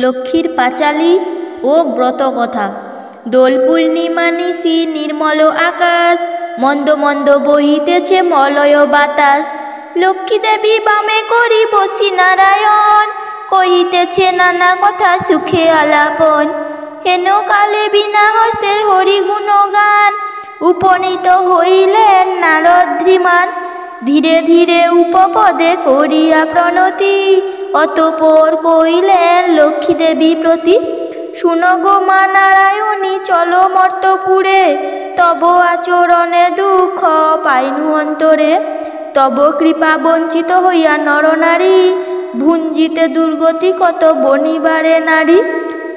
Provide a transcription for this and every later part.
লক্ষ্মীর পাঁচালী ও ব্রতকথা। দোল পূর্ণিমা নিশি নির্মল আকাশ, মন্দ মন্দ বহিতেছে মলয় বাতাস। লক্ষ্মী দেবী বামে করি বসি নারায়ণ, কহিতেছে নানা কথা সুখে আলাপন। হেন কালে বিনা হস্তে হরি গুণগান, উপনীত হইলেন নারদ ধীমান। ধীরে ধীরে উপপদে করিয়া প্রণতি, অতঃপর কইলেন লক্ষ্মী দেবী প্রতি। শুনো গো মা নারায়ণী চলো মর্তপুরে, তব আচরণে দুঃখ পাইনু অন্তরে। তব কৃপা বঞ্চিত হইয়া নরনারী, ভুঞ্জিতে দুর্গতি কত বনিবারে নারী।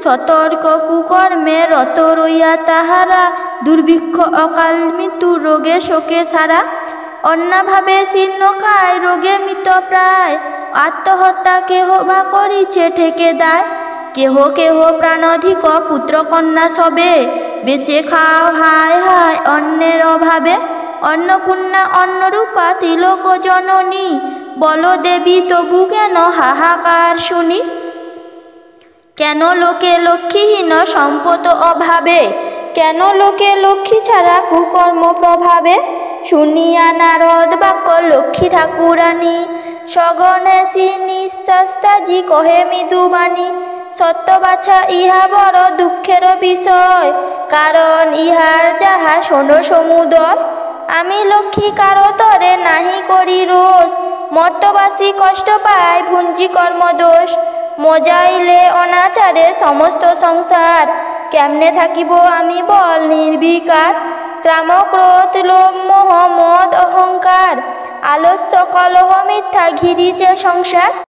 সতর্ক কুকর্মে রত রইয়া তাহারা, দুর্ভিক্ষ অকাল মৃত্যু রোগে শোকে সারা। অন্যভাবে শীর্ণকায় রোগে মৃত প্রায়, আত্মহত্যা কেহ বা করিছে ঠেকে দায়। কেহ কেহ প্রাণাধিক পুত্র কন্যা সবে, বেঁচে খাও হায় হায় অন্নের অভাবে। অন্নপূর্ণা অন্নরূপা ত্রিলোক জননী, বল দেবী তবু কেন হাহাকার শুনি। কেন লোকে লক্ষ্মীহীন সম্পদ অভাবে, কেন লোকে লক্ষ্মী ছাড়া কুকর্ম প্রভাবে। শুনিয়া নারদ বাক্য লক্ষ্মী ঠাকুরানী, সগণে নিঃশ্বাস্তাজি কহে মৃদুবাণী। সত্য বাছা ইহা বড় দুঃখের বিষয়, কারণ ইহার যাহা শোনো সমুদয়। আমি লক্ষ্মী কারো তরে নাহি করি রোষ, মর্তবাসী কষ্ট পায় ভুঞ্জি কর্মদোষ। মজাইলে অনাচারে সমস্ত সংসার, কেমনে থাকিব আমি বল নির্বিকার। কাম ক্রোধ লোভ মোহ মদ অহংকার, আলস্য কলহ মিথ্যা ঘিরিছে সংসার।